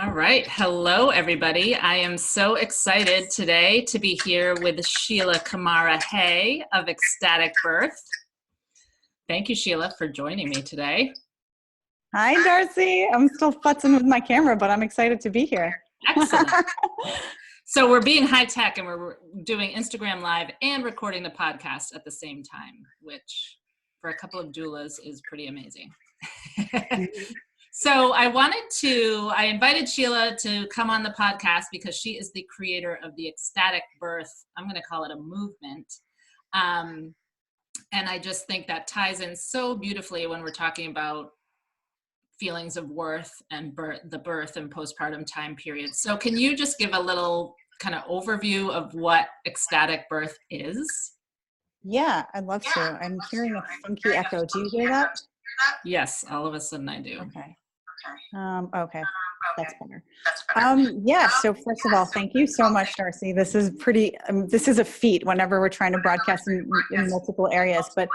All right. Hello, everybody. I am so excited today to be here with Sheila Kamara Hay of Ecstatic Birth. Thank you, Sheila, for joining me today. Hi, Darcy. I'm still futzing with my camera, but I'm excited to be here. Excellent. So we're being high tech and we're doing Instagram Live and recording the podcast at the same time, which for a couple of doulas is pretty amazing. So I invited Sheila to come on the podcast because she is the creator of the Ecstatic Birth. I'm going to call it a movement. And I just think that ties in so beautifully when we're talking about feelings of worth and the birth and postpartum time period. So can you just give a little kind of overview of what ecstatic birth is? Yeah, I'd love to. I'm hearing a funky echo. Do you hear that? Yes, all of a sudden I do. Okay. Okay, that's better. Yeah, so first of all, thank you so much, Darcy. This is this is a feat whenever we're trying to broadcast in multiple areas, but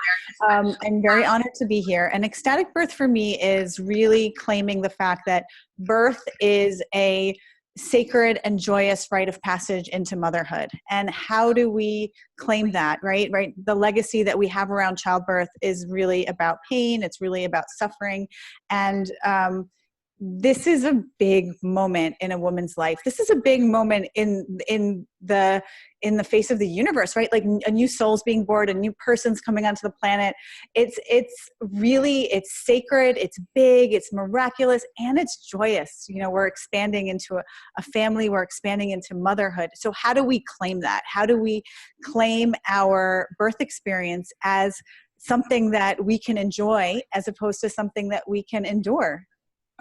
I'm very honored to be here. And ecstatic birth for me is really claiming the fact that birth is a sacred and joyous rite of passage into motherhood. And how do we claim that, right? The legacy that we have around childbirth is really about pain. It's really about suffering. And this is a big moment in a woman's life. This is a big moment in the face of the universe, right? Like a new soul's being born, a new person's coming onto the planet. It's sacred, it's big, it's miraculous, and it's joyous. You know, we're expanding into a family, we're expanding into motherhood. So how do we claim that? How do we claim our birth experience as something that we can enjoy as opposed to something that we can endure?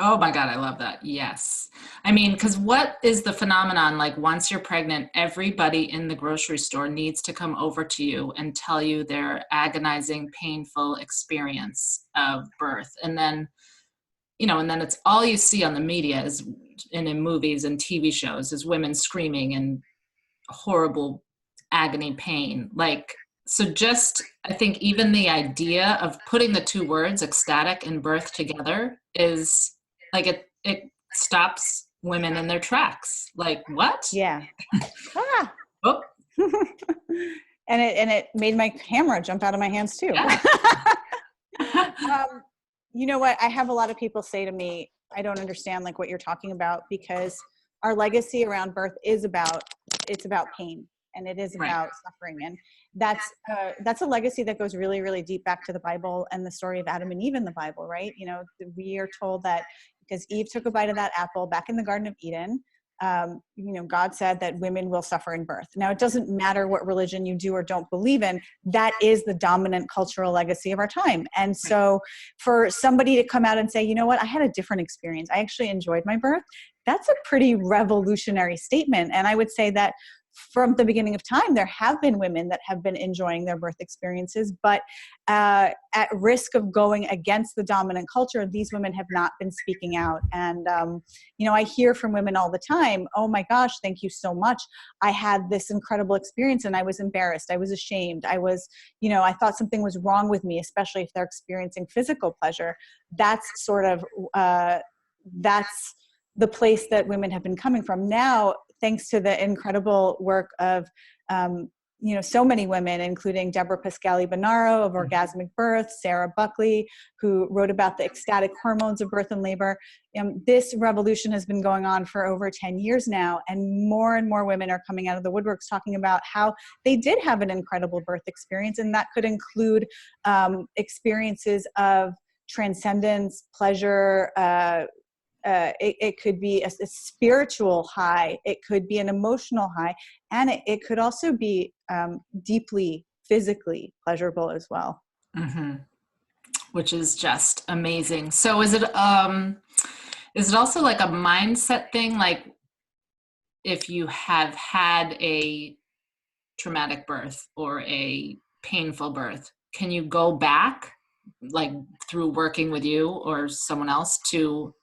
Oh my God, I love that. Yes. I mean, because what is the phenomenon? Like once you're pregnant, everybody in the grocery store needs to come over to you and tell you their agonizing, painful experience of birth. And then, and then it's all you see on the media and in movies and TV shows is women screaming and horrible agony pain. I think even the idea of putting the two words ecstatic and birth together is like it stops women in their tracks. Like, what? Yeah. Oh. and it made my camera jump out of my hands too. Yeah. You know what? I have a lot of people say to me, I don't understand like what you're talking about, because our legacy around birth is about pain, and it is about suffering. And that's a legacy that goes really, really deep back to the Bible and the story of Adam and Eve in the Bible, right? You know, we are told that because Eve took a bite of that apple back in the Garden of Eden, God said that women will suffer in birth. Now, it doesn't matter what religion you do or don't believe in, that is the dominant cultural legacy of our time. And so for somebody to come out and say, you know what, I had a different experience, I actually enjoyed my birth, that's a pretty revolutionary statement. And I would say that from the beginning of time, there have been women that have been enjoying their birth experiences, but at risk of going against the dominant culture, these women have not been speaking out. And, I hear from women all the time, oh my gosh, thank you so much. I had this incredible experience and I was embarrassed. I was ashamed. I thought something was wrong with me, especially if they're experiencing physical pleasure. That's that's the place that women have been coming from. Now, thanks to the incredible work of, so many women, including Deborah Pascali-Bonaro of Orgasmic Birth, Sarah Buckley, who wrote about the ecstatic hormones of birth and labor. This revolution has been going on for over 10 years now, and more women are coming out of the woodworks talking about how they did have an incredible birth experience, and that could include experiences of transcendence, pleasure, it could be a spiritual high, it could be an emotional high, and it could also be deeply physically pleasurable as well. Mm-hmm. Which is just amazing. So is it also like a mindset thing? Like if you have had a traumatic birth or a painful birth, can you go back like through working with you or someone else to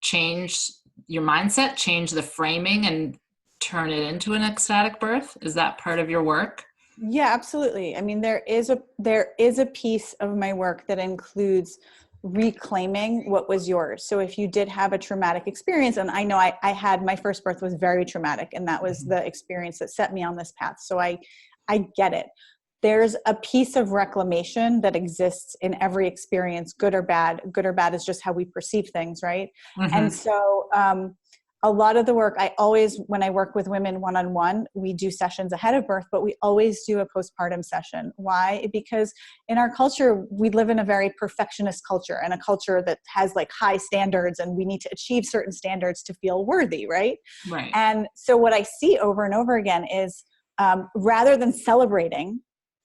change your mindset, change the framing and turn it into an ecstatic birth? Is that part of your work? Yeah, absolutely. I mean, there is a piece of my work that includes reclaiming what was yours. So if you did have a traumatic experience, and I know I had, my first birth was very traumatic, and that was the experience that set me on this path. So I get it. There's a piece of reclamation that exists in every experience, good or bad. Good or bad is just how we perceive things, right? And so a lot of the work, I always, when I work with women one-on-one, we do sessions ahead of birth, but we always do a postpartum session. Why? Because in our culture, we live in a very perfectionist culture, and a culture that has like high standards, and we need to achieve certain standards to feel worthy, right? Right. And so what I see over and over again is rather than celebrating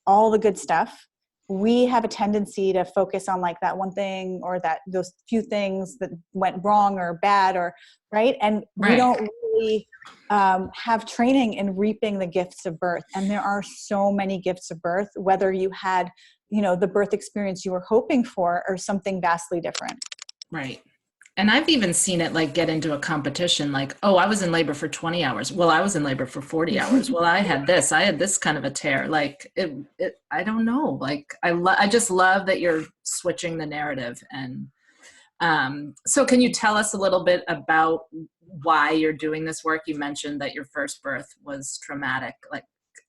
all the good stuff, we have a tendency to focus on like that one thing, or that those few things that went wrong or bad, or right. And we don't really have training in reaping the gifts of birth. And there are so many gifts of birth, whether you had, you know, the birth experience you were hoping for, or something vastly different. Right. And I've even seen it like get into a competition, like, oh, I was in labor for 20 hours. Well, I was in labor for 40 hours. Well, I had this kind of a tear. Like I don't know. Like I just love that you're switching the narrative. And so can you tell us a little bit about why you're doing this work? You mentioned that your first birth was traumatic. Like,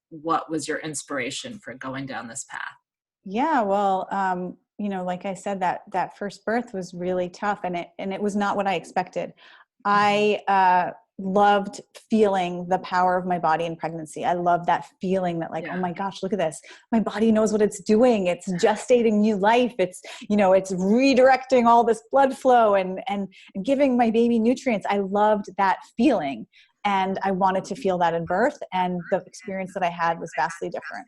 what was your inspiration for going down this path? Yeah, well, you know, like I said, that first birth was really tough, and it was not what I expected. I loved feeling the power of my body in pregnancy. I love that feeling that, like, oh my gosh, look at this. My body knows what it's doing. It's gestating new life. It's, you know, it's redirecting all this blood flow and giving my baby nutrients. I loved that feeling, and I wanted to feel that in birth. And the experience that I had was vastly different.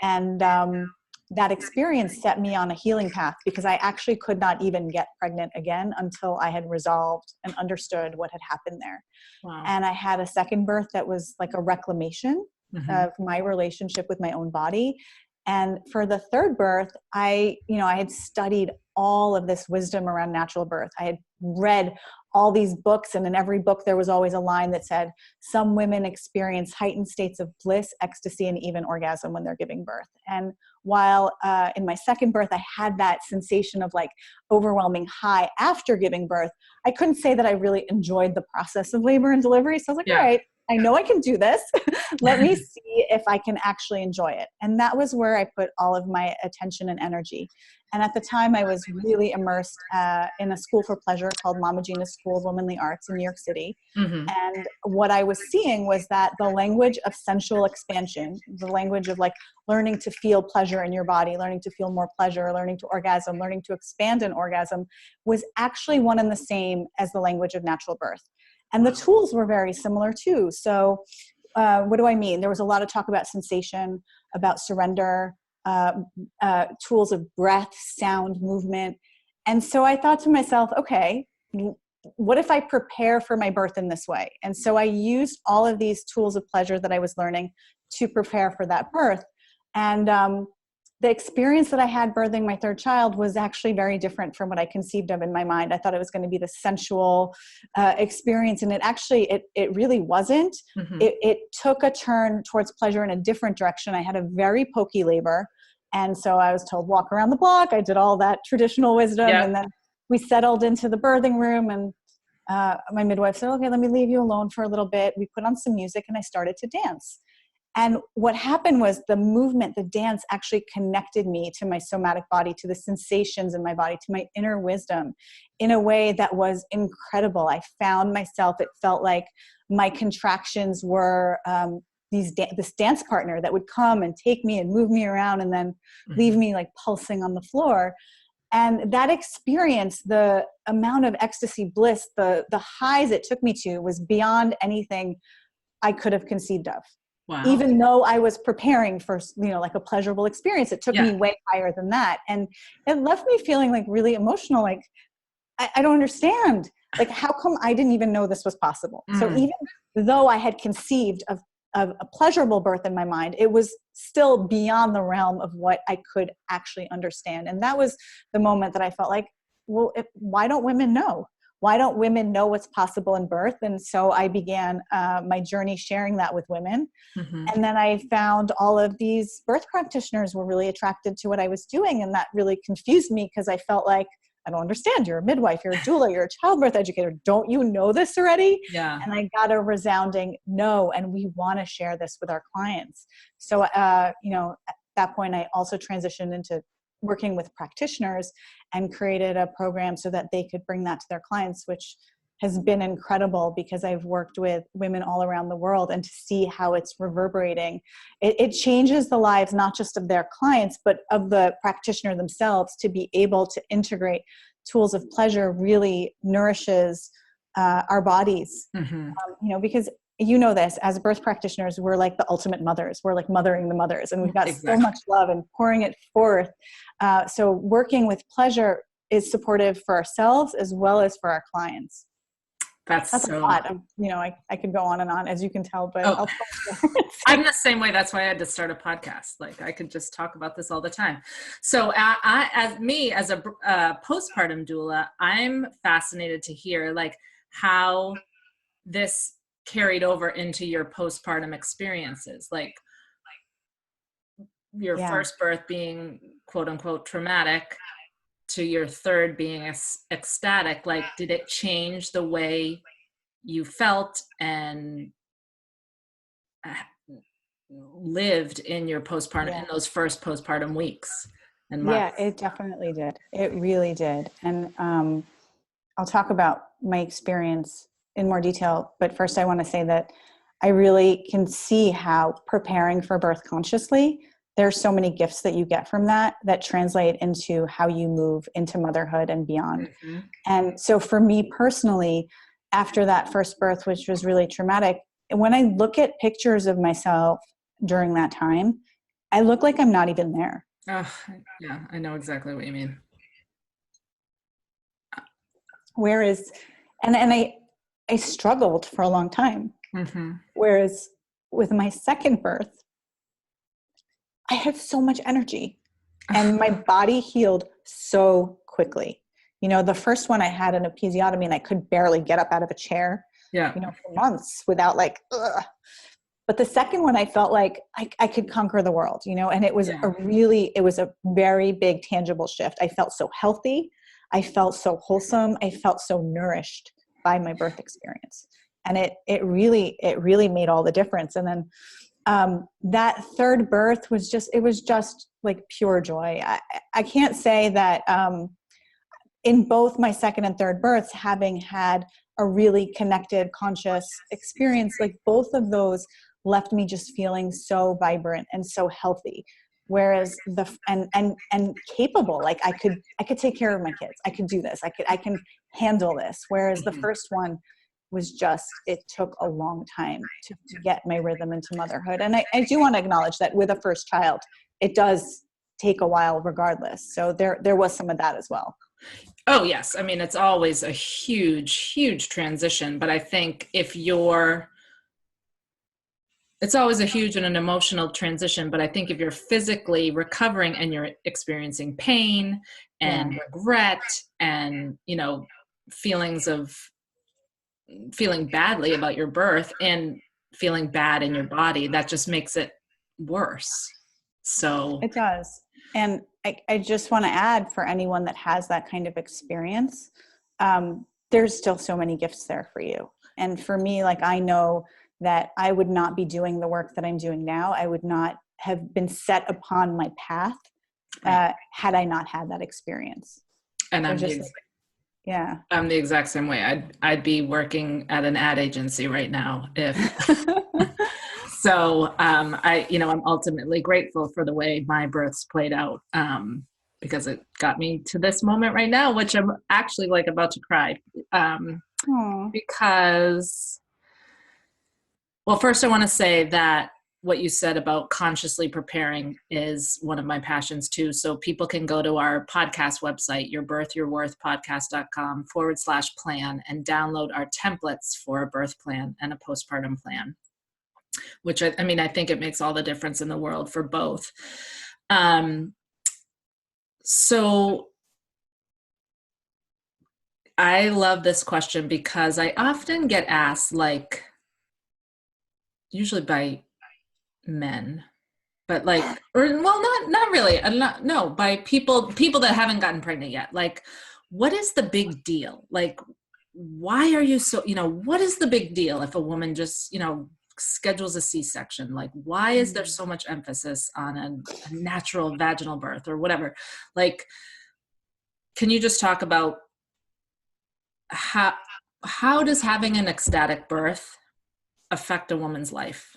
And that experience set me on a healing path, because I actually could not even get pregnant again until I had resolved and understood what had happened there. Wow. And I had a second birth that was like a reclamation of my relationship with my own body. And for the third birth, I had studied all of this wisdom around natural birth. I had read all these books, and in every book there was always a line that said, some women experience heightened states of bliss, ecstasy, and even orgasm when they're giving birth. And while in my second birth, I had that sensation of like overwhelming high after giving birth, I couldn't say that I really enjoyed the process of labor and delivery. So I was like, all right, I know I can do this. Let me see if I can actually enjoy it. And that was where I put all of my attention and energy. And at the time, I was really immersed in a school for pleasure called Mama Gina's School of Womanly Arts in New York City. And what I was seeing was that the language of sensual expansion, the language of like learning to feel pleasure in your body, learning to feel more pleasure, learning to orgasm, learning to expand an orgasm, was actually one and the same as the language of natural birth. And the tools were very similar too. So what do I mean? There was a lot of talk about sensation, about surrender, tools of breath, sound, movement. And so I thought to myself, okay, what if I prepare for my birth in this way? And so I used all of these tools of pleasure that I was learning to prepare for that birth. And the experience that I had birthing my third child was actually very different from what I conceived of in my mind. I thought it was going to be the sensual experience, and it really wasn't. It took a turn towards pleasure in a different direction. I had a very pokey labor, and so I was told, walk around the block. I did all that traditional wisdom, and then we settled into the birthing room, and my midwife said, okay, let me leave you alone for a little bit. We put on some music, and I started to dance. And what happened was the movement, the dance actually connected me to my somatic body, to the sensations in my body, to my inner wisdom in a way that was incredible. I found myself, it felt like my contractions were this dance partner that would come and take me and move me around and then leave me like pulsing on the floor. And that experience, the amount of ecstasy, bliss, the highs it took me to was beyond anything I could have conceived of. Wow. Even though I was preparing for, like a pleasurable experience, it took me way higher than that. And it left me feeling like really emotional. Like, I don't understand. Like, how come I didn't even know this was possible? So even though I had conceived of a pleasurable birth in my mind, it was still beyond the realm of what I could actually understand. And that was the moment that I felt like, well, why don't women know? Why don't women know what's possible in birth? And so I began my journey sharing that with women. And then I found all of these birth practitioners were really attracted to what I was doing. And that really confused me, because I felt like I don't understand. You're a midwife, you're a doula, you're a childbirth educator. Don't you know this already? Yeah. And I got a resounding no. And we want to share this with our clients. So, at that point, I also transitioned into working with practitioners and created a program so that they could bring that to their clients, which has been incredible because I've worked with women all around the world, and to see how it's reverberating. It changes the lives, not just of their clients, but of the practitioner themselves. To be able to integrate tools of pleasure really nourishes our bodies. Because this, as birth practitioners, we're like the ultimate mothers. We're like mothering the mothers, and we've got so much love and pouring it forth. So working with pleasure is supportive for ourselves as well as for our clients. That's a lot of, I could go on and on, as you can tell, but I'm the same way. That's why I had to start a podcast. Like, I could just talk about this all the time. So as a postpartum doula, I'm fascinated to hear like how this carried over into your postpartum experiences, like your first birth being quote unquote traumatic to your third being ecstatic. Like, did it change the way you felt and lived in your postpartum, in those first postpartum weeks and months? Yeah, it definitely did. It really did. And I'll talk about my experience in more detail, but first I want to say that I really can see how preparing for birth consciously, there's so many gifts that you get from that translate into how you move into motherhood and beyond. And so for me personally, after that first birth, which was really traumatic, when I look at pictures of myself during that time, I look like I'm not even there. Oh, yeah, I know exactly what you mean. Whereas, and I struggled for a long time. Whereas with my second birth, I had so much energy and my body healed so quickly. The first one I had an episiotomy and I could barely get up out of a chair, for months without like, ugh. But the second one, I felt like I could conquer the world, and it was it was a very big tangible shift. I felt so healthy. I felt so wholesome. I felt so nourished by my birth experience. And it really made all the difference. And then that third birth was just like pure joy. I can't say that in both my second and third births, having had a really connected, conscious experience, like both of those left me just feeling so vibrant and so healthy. Whereas and capable, like I could take care of my kids. I could do this. I can handle this. Whereas the first one was it took a long time to get my rhythm into motherhood. And I do want to acknowledge that with a first child, it does take a while regardless. So there was some of that as well. Oh, yes. I mean, it's always a huge, huge transition, but I think it's always a huge and an emotional transition, but I think if you're physically recovering and you're experiencing pain and regret and, feelings of feeling badly about your birth and feeling bad in your body, that just makes it worse. So it does. And I just want to add, for anyone that has that kind of experience, there's still so many gifts there for you. And for me, like, I know that I would not be doing the work that I'm doing now. I would not have been set upon my path had I not had that experience. And I'm the exact same way. I'd be working at an ad agency right now if. So I'm ultimately grateful for the way my births played out, because it got me to this moment right now, which I'm actually like about to cry, because. Well, first I want to say that what you said about consciously preparing is one of my passions too. So people can go to our podcast website, yourbirthyourworthpodcast.com/plan, and download our templates for a birth plan and a postpartum plan, which I think it makes all the difference in the world for both. So I love this question because I often get asked, like, usually by men, but like, or well, not really, no, by people that haven't gotten pregnant yet. Like, what is the big deal? Like, why are you so, what is the big deal if a woman just, schedules a C-section? Like, why is there so much emphasis on a natural vaginal birth or whatever? Like, can you just talk about how does having an ecstatic birth affect a woman's life?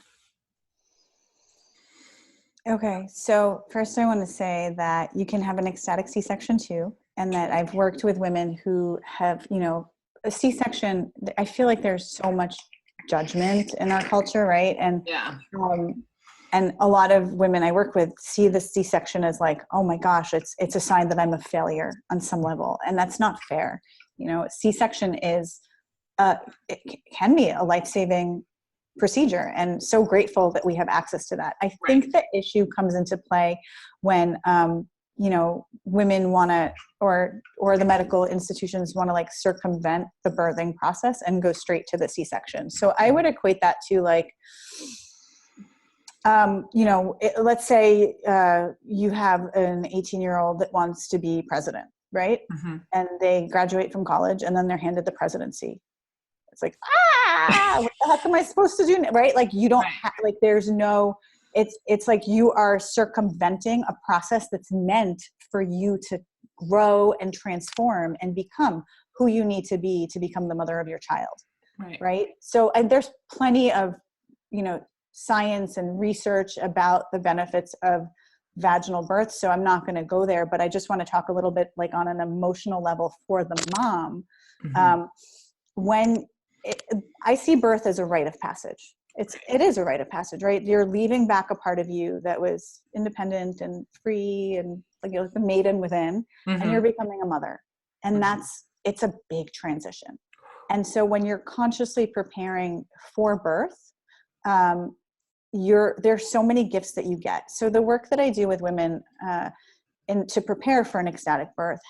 Okay, so first I want to say that you can have an ecstatic C-section too, and that I've worked with women who have, a C-section. I feel like there's so much judgment in our culture, right? Yeah. And a lot of women I work with see the C-section as like, oh my gosh, it's a sign that I'm a failure on some level, and that's not fair. C-section is it can be a life-saving procedure, and so grateful that we have access to that. I think the issue comes into play when women want to, or the medical institutions want to like circumvent the birthing process and go straight to the C-section. So I would equate that to like, let's say you have an 18-year-old that wants to be president, right? Mm-hmm. And they graduate from college and then they're handed the presidency. It's like, what the heck am I supposed to do? Right? Like you don't have, like, there's no, it's like you are circumventing a process that's meant for you to grow and transform and become who you need to become the mother of your child. Right. So, and there's plenty of, science and research about the benefits of vaginal birth. So I'm not going to go there, but I just want to talk a little bit like on an emotional level for the mom. Mm-hmm. I see birth as a rite of passage. It is a rite of passage, right? You're leaving back a part of you that was independent and free and like the maiden within, mm-hmm. and you're becoming a mother. And mm-hmm. It's a big transition. And so when you're consciously preparing for birth, there's so many gifts that you get. So the work that I do with women and to prepare for an ecstatic birth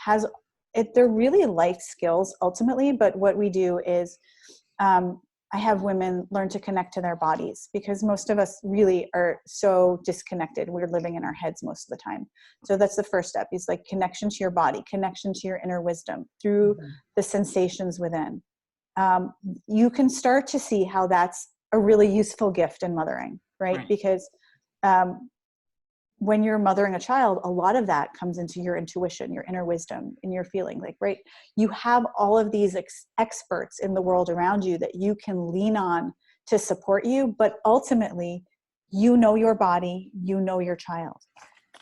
they're really life skills ultimately. But what we do is I have women learn to connect to their bodies, because most of us really are so disconnected. We're living in our heads most of the time. So that's the first step, is like connection to your body, connection to your inner wisdom through mm-hmm. the sensations within. You can start to see how that's a really useful gift in mothering, right? Because when you're mothering a child, a lot of that comes into your intuition, your inner wisdom, and your feeling. Like, right, you have all of these experts in the world around you that you can lean on to support you, but ultimately, you know your body, you know your child.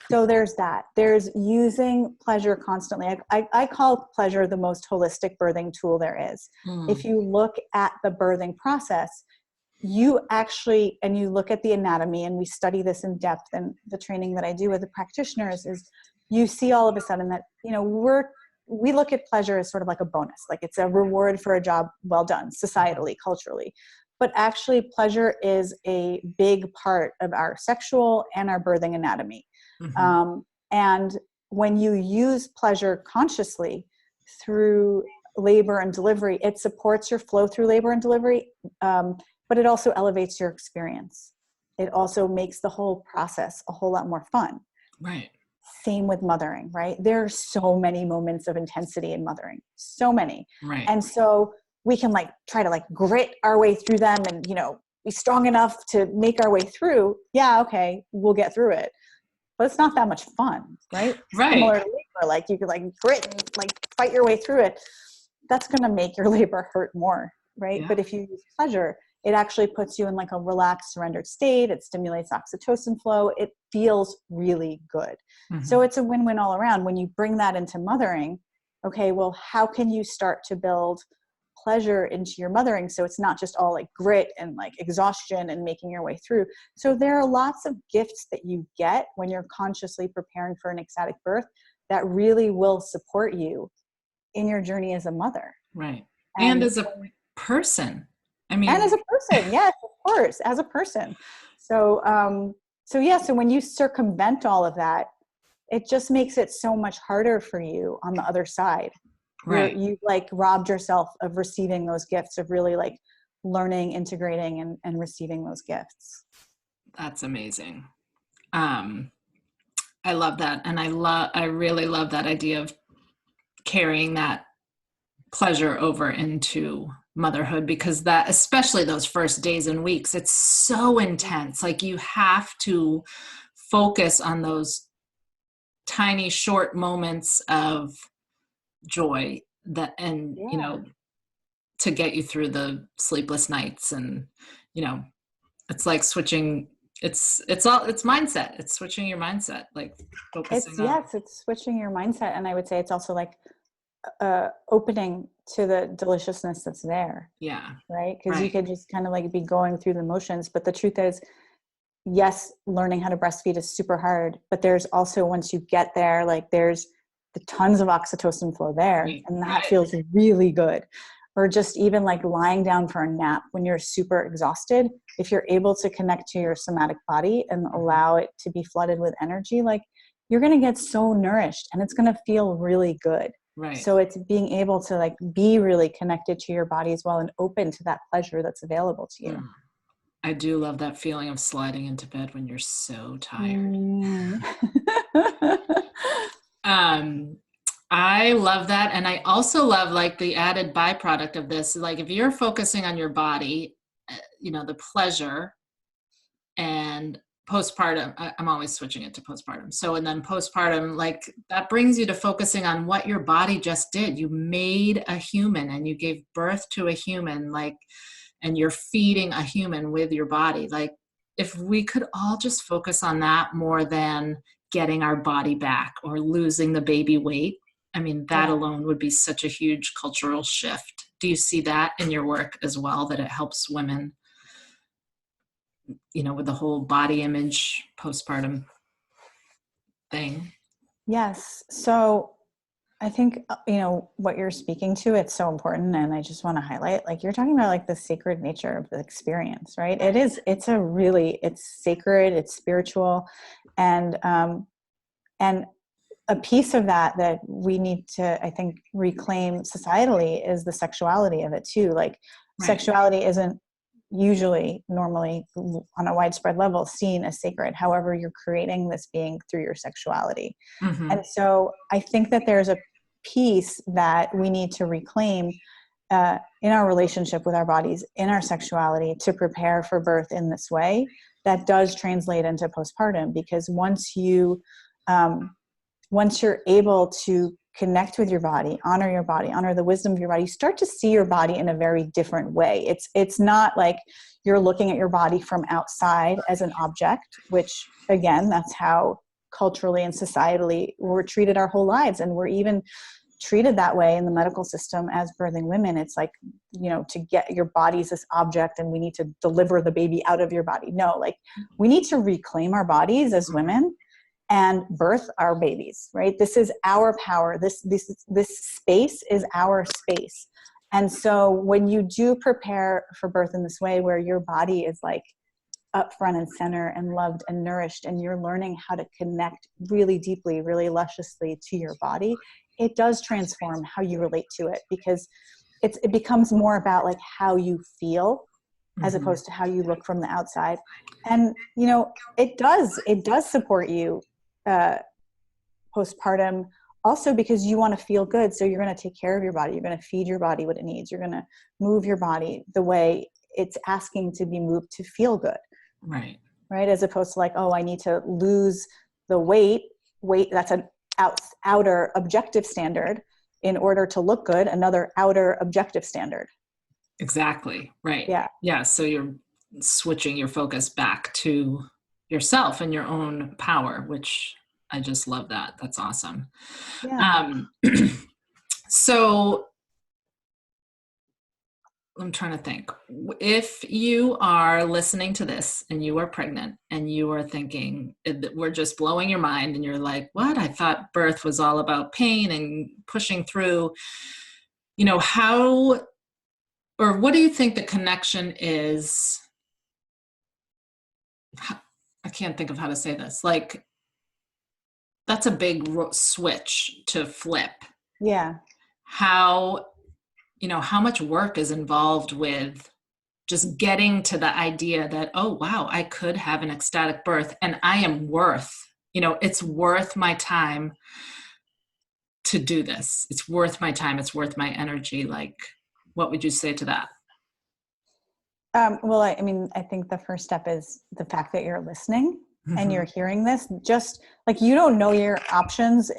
So there's that. There's using pleasure constantly. I call pleasure the most holistic birthing tool there is. If you look at the birthing process, you look at the anatomy, and we study this in depth, and the training that I do with the practitioners is you see all of a sudden that, we look at pleasure as sort of like a bonus, like it's a reward for a job well done societally, culturally. But actually pleasure is a big part of our sexual and our birthing anatomy. Mm-hmm. And when you use pleasure consciously through labor and delivery, it supports your flow through labor and delivery. But it also elevates your experience. It also makes the whole process a whole lot more fun. Right. Same with mothering, right? There are so many moments of intensity in mothering, so many. Right. And so we can try to grit our way through them and, be strong enough to make our way through. Yeah. Okay. We'll get through it. But it's not that much fun, right? Right. Similar to labor, you could grit and fight your way through it. That's going to make your labor hurt more, right? Yeah. But if you use pleasure, it actually puts you in a relaxed, surrendered state. It stimulates oxytocin flow. It feels really good. Mm-hmm. So it's a win-win all around. When you bring that into mothering, okay, well, how can you start to build pleasure into your mothering so it's not just all grit and exhaustion and making your way through? So there are lots of gifts that you get when you're consciously preparing for an ecstatic birth that really will support you in your journey as a mother. Right. And as a person. And as a person, yes, of course, as a person. So, so when you circumvent all of that, it just makes it so much harder for you on the other side. Right. You robbed yourself of receiving those gifts, of really learning, integrating, and receiving those gifts. That's amazing. I love that. And I really love that idea of carrying that pleasure over into motherhood, because that, especially those first days and weeks, it's so intense. Like you have to focus on those tiny short moments of joy that, and you know, to get you through the sleepless nights. And you know, it's like switching, it's mindset, it's switching your mindset, like focusing on It's switching your mindset. And I would say it's also like opening to the deliciousness that's there. Yeah. Right. Because Right. you could just kind of like be going through the motions. But the truth is, yes, learning how to breastfeed is super hard, but there's also, once you get there, like there's the tons of oxytocin flow there, Right. and that feels really good. Or just even like lying down for a nap when you're super exhausted, if you're able to connect to your somatic body and allow it to be flooded with energy, like you're going to get so nourished and it's going to feel really good. Right. So it's being able to like be really connected to your body as well and open to that pleasure that's available to you. I do love that feeling of sliding into bed when you're so tired. I love that. And I also love like the added byproduct of this. Like if you're focusing on your body, you know, the pleasure, and postpartum, I'm always switching it to postpartum. So, and then postpartum, like that brings you to focusing on what your body just did. You made a human and you gave birth to a human, like, and you're feeding a human with your body. Like if we could all just focus on that more than getting our body back or losing the baby weight, I mean, that alone would be such a huge cultural shift. Do you see that in your work as well, that it helps women, you know, with the whole body image postpartum thing? Yes. So I think, you know, what you're speaking to, it's so important. And I just want to highlight, like you're talking about like the sacred nature of the experience, right? It's sacred, it's spiritual. And a piece of that we need to, I think, reclaim societally is the sexuality of it too. Like sexuality isn't usually normally on a widespread level seen as sacred. However, you're creating this being through your sexuality. And so I think that there's a piece that we need to reclaim in our relationship with our bodies, in our sexuality, to prepare for birth in this way that does translate into postpartum. Because once you're able to connect with your body, honor the wisdom of your body, you start to see your body in a very different way. It's not like you're looking at your body from outside as an object, which again, that's how culturally and societally we're treated our whole lives. And we're even treated that way in the medical system as birthing women. It's like, you know, to get your body's this object and we need to deliver the baby out of your body. No, like we need to reclaim our bodies as women and birth our babies, right? This is our power. This space is our space. And so when you do prepare for birth in this way, where your body is like up front and center and loved and nourished, and you're learning how to connect really deeply, really lusciously to your body, it does transform how you relate to it, because it becomes more about like how you feel as opposed to how you look from the outside. And, you know, it does support you postpartum also, because you want to feel good. So you're going to take care of your body. You're going to feed your body what it needs. You're going to move your body the way it's asking to be moved to feel good. Right. As opposed to like, oh, I need to lose the weight. That's an outer objective standard in order to look good. Another outer objective standard. Exactly. Right. Yeah. Yeah. So you're switching your focus back to yourself and your own power, which I just love that. That's awesome. Yeah. So I'm trying to think. If you are listening to this and you are pregnant and you are thinking we're just blowing your mind and you're like, what? I thought birth was all about pain and pushing through, you know, how, or what do you think the connection is? I can't think of how to say this. Like, that's a big switch to flip. Yeah. How, you know, how much work is involved with just getting to the idea that, oh, wow, I could have an ecstatic birth and I am worth, you know, it's worth my time to do this. It's worth my time. It's worth my energy. Like, what would you say to that? Well, I mean, I think the first step is the fact that you're listening and you're hearing this. Just like, you don't know your options.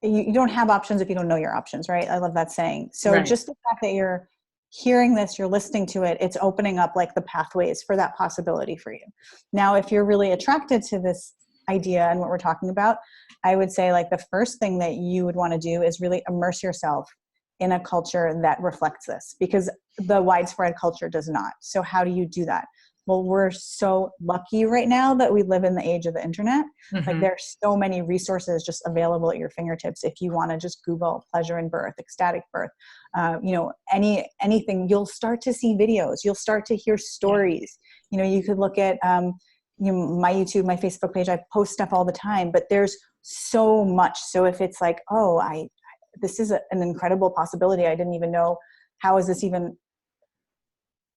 You don't have options if you don't know your options, right? I love that saying. So Right. just the fact that you're hearing this, you're listening to it, it's opening up like the pathways for that possibility for you. Now, if you're really attracted to this idea and what we're talking about, I would say like the first thing that you would want to do is really immerse yourself in a culture that reflects this, because the widespread culture does not. So how do you do that? Well, we're so lucky right now that we live in the age of the internet. Like, there's so many resources just available at your fingertips. If you want to just Google pleasure in birth, ecstatic birth, anything, you'll start to see videos. You'll start to hear stories. You could look at my YouTube, my Facebook page. I post stuff all the time, but there's so much. So if it's like, oh, this is an incredible possibility, I didn't even know, how is this even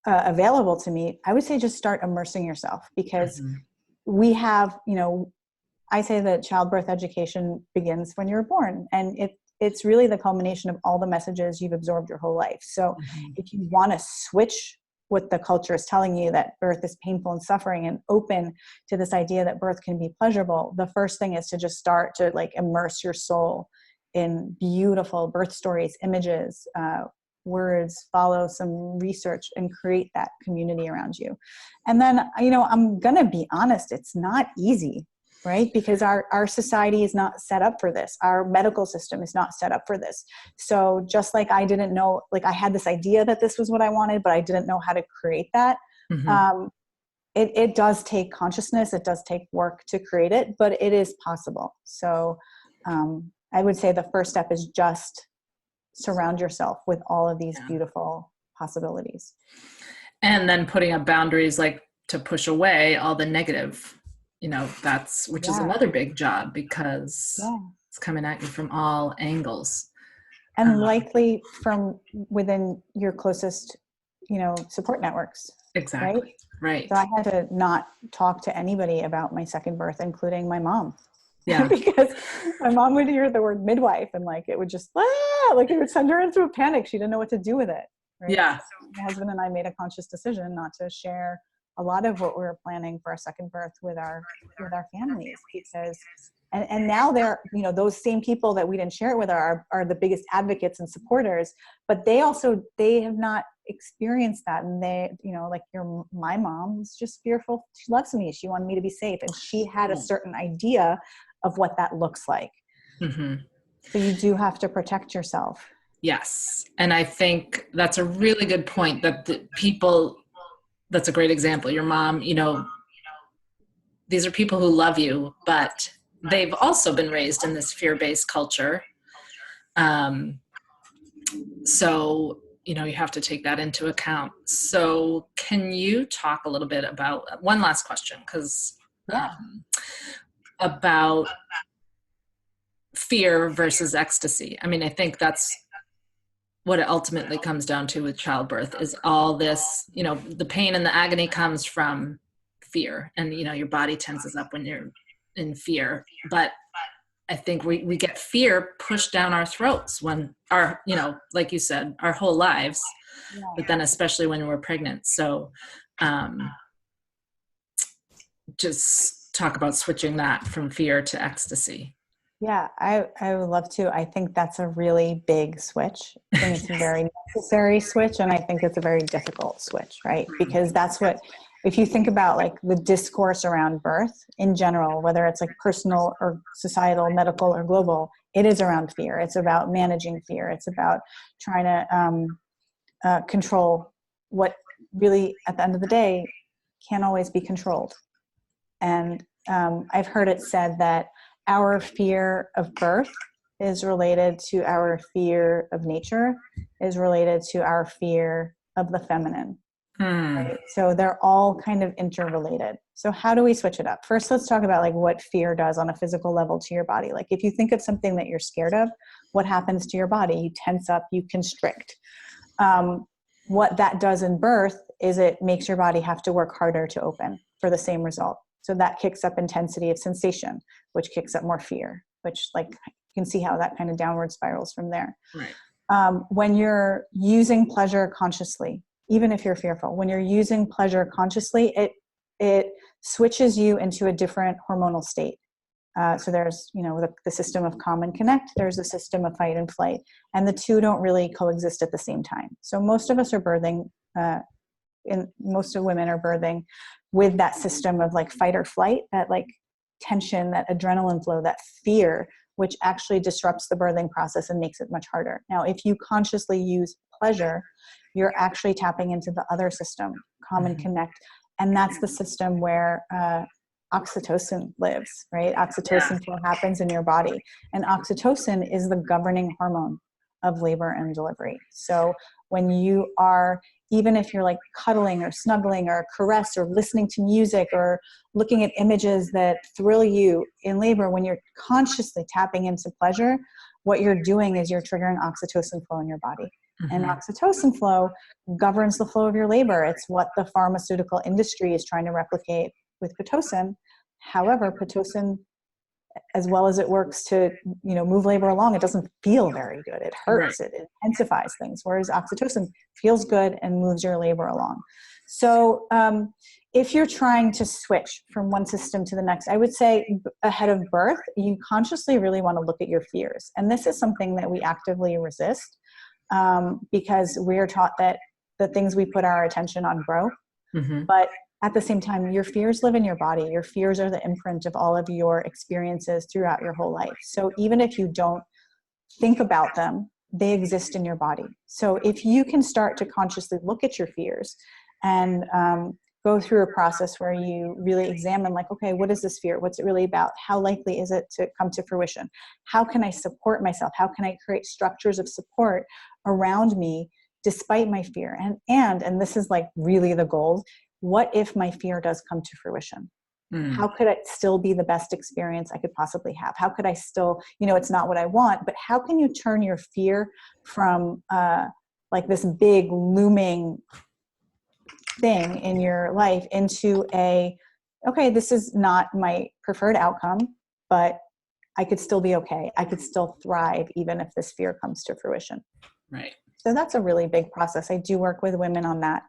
available to me? I would say just start immersing yourself, because we have, I say that childbirth education begins when you're born, and it's really the culmination of all the messages you've absorbed your whole life. So if you want to switch what the culture is telling you, that birth is painful and suffering, and open to this idea that birth can be pleasurable, the first thing is to just start to like immerse your soul in beautiful birth stories, images, words, follow some research, and create that community around you. And then, I'm going to be honest, it's not easy, right? Because our society is not set up for this. Our medical system is not set up for this. So just like I didn't know, like I had this idea that this was what I wanted, but I didn't know how to create that. It does take consciousness. It does take work to create it, but it is possible. So I would say the first step is just surround yourself with all of these beautiful possibilities. And then putting up boundaries, like to push away all the negative, which is another big job, because it's coming at you from all angles. And likely from within your closest, support networks. Exactly. Right. So I had to not talk to anybody about my second birth, including my mom. Yeah. Because my mom would hear the word midwife and like it would just like it would send her into a panic. She didn't know what to do with it. Right? Yeah. So my husband and I made a conscious decision not to share a lot of what we were planning for our second birth with our families, because and now they're, those same people that we didn't share it with are the biggest advocates and supporters, but they have not experienced that. And they, like my mom's just fearful. She loves me. She wanted me to be safe. And she had a certain idea of what that looks like. So you do have to protect yourself. Yes. And I think that's a really good point, that that's a great example. Your mom, these are people who love you, but they've also been raised in this fear-based culture. So, you have to take that into account. So can you talk a little bit about one last question? About fear versus ecstasy. I mean, I think that's what it ultimately comes down to with childbirth, is all this, the pain and the agony comes from fear, and, your body tenses up when you're in fear. But I think we get fear pushed down our throats when like you said, our whole lives, but then especially when we're pregnant. So just talk about switching that from fear to ecstasy. Yeah, I would love to. I think that's a really big switch. I think it's a very necessary switch, and I think it's a very difficult switch, right? Because that's what, if you think about like the discourse around birth in general, whether it's like personal or societal, medical or global, it is around fear. It's about managing fear. It's about trying to control what really, at the end of the day, can't always be controlled. And I've heard it said that our fear of birth is related to our fear of nature, is related to our fear of the feminine. Right? So they're all kind of interrelated. So how do we switch it up? First, let's talk about like what fear does on a physical level to your body. Like if you think of something that you're scared of, what happens to your body? You tense up, you constrict. What that does in birth is it makes your body have to work harder to open for the same result. So that kicks up intensity of sensation, which kicks up more fear, which like can see how that kind of downward spirals from there. Right. When you're using pleasure consciously, even if you're fearful, when you're using pleasure consciously, it switches you into a different hormonal state. So there's, the system of calm and connect, there's a system of fight and flight, and the two don't really coexist at the same time. So most of us are birthing, most of women are birthing with that system of like fight or flight, that like tension, that adrenaline flow, that fear, which actually disrupts the birthing process and makes it much harder. Now, if you consciously use pleasure, you're actually tapping into the other system, calm and connect. And that's the system where oxytocin lives, right? Oxytocin flow happens in your body. And oxytocin is the governing hormone of labor and delivery. So when you are, even if you're like cuddling or snuggling or caress or listening to music or looking at images that thrill you in labor, when you're consciously tapping into pleasure, what you're doing is you're triggering oxytocin flow in your body. And oxytocin flow governs the flow of your labor. It's what the pharmaceutical industry is trying to replicate with Pitocin. However, Pitocin, as well as it works to, move labor along, it doesn't feel very good. It hurts. Right. It intensifies things. Whereas oxytocin feels good and moves your labor along. So if you're trying to switch from one system to the next, I would say ahead of birth, you consciously really want to look at your fears. And this is something that we actively resist because we're taught that the things we put our attention on grow. But at the same time, your fears live in your body. Your fears are the imprint of all of your experiences throughout your whole life. So even if you don't think about them, they exist in your body. So if you can start to consciously look at your fears and go through a process where you really examine, like, okay, what is this fear? What's it really about? How likely is it to come to fruition? How can I support myself? How can I create structures of support around me despite my fear? And this is like really the goal. What if my fear does come to fruition? How could it still be the best experience I could possibly have? How could I still, it's not what I want, but how can you turn your fear from like this big looming thing in your life into okay, this is not my preferred outcome, but I could still be okay. I could still thrive even if this fear comes to fruition. Right. So that's a really big process. I do work with women on that.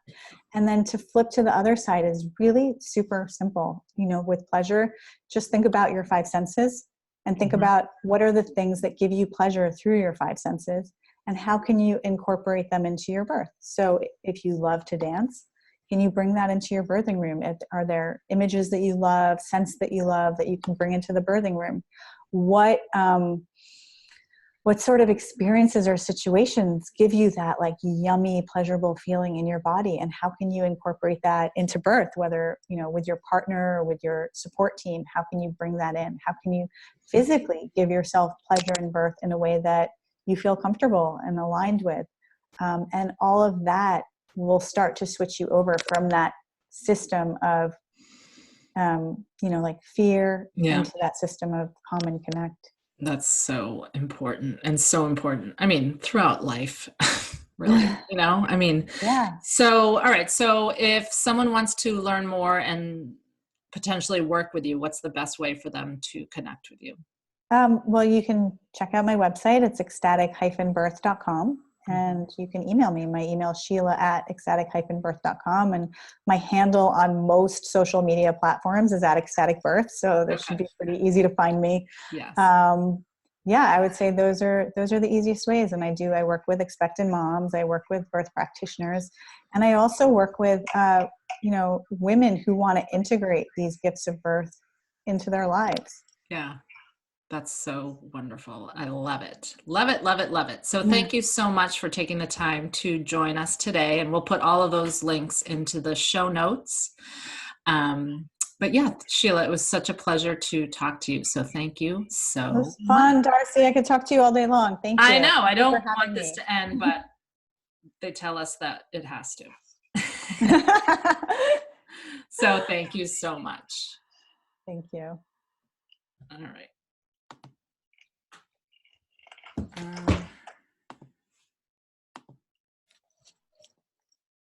And then to flip to the other side is really super simple. With pleasure, just think about your five senses and think about what are the things that give you pleasure through your five senses and how can you incorporate them into your birth. So if you love to dance, can you bring that into your birthing room? Are there images that you love, scents that you love that you can bring into the birthing room? What sort of experiences or situations give you that like yummy, pleasurable feeling in your body? And how can you incorporate that into birth, whether, with your partner or with your support team? How can you bring that in? How can you physically give yourself pleasure in birth in a way that you feel comfortable and aligned with? And all of that will start to switch you over from that system of, like fear into that system of calm and connect. That's so important and so important. I mean, throughout life, really, Yeah. So, all right. So if someone wants to learn more and potentially work with you, what's the best way for them to connect with you? Well, you can check out my website. It's ecstatic-birth.com. And you can email me. My email is sheila@ecstatic-birth.com. And my handle on most social media platforms is @ecstatic birth. So that should be pretty easy to find me. Yes. I would say those are the easiest ways. And I work with expectant moms. I work with birth practitioners. And I also work with, women who want to integrate these gifts of birth into their lives. Yeah. That's so wonderful. I love it. Love it, love it, love it. So thank you so much for taking the time to join us today. And we'll put all of those links into the show notes. But yeah, Sheila, it was such a pleasure to talk to you. So thank you so much. It was fun, Darcy. I could talk to you all day long. Thank you. I know. I don't want this to end, but they tell us that it has to. So thank you so much. Thank you. All right.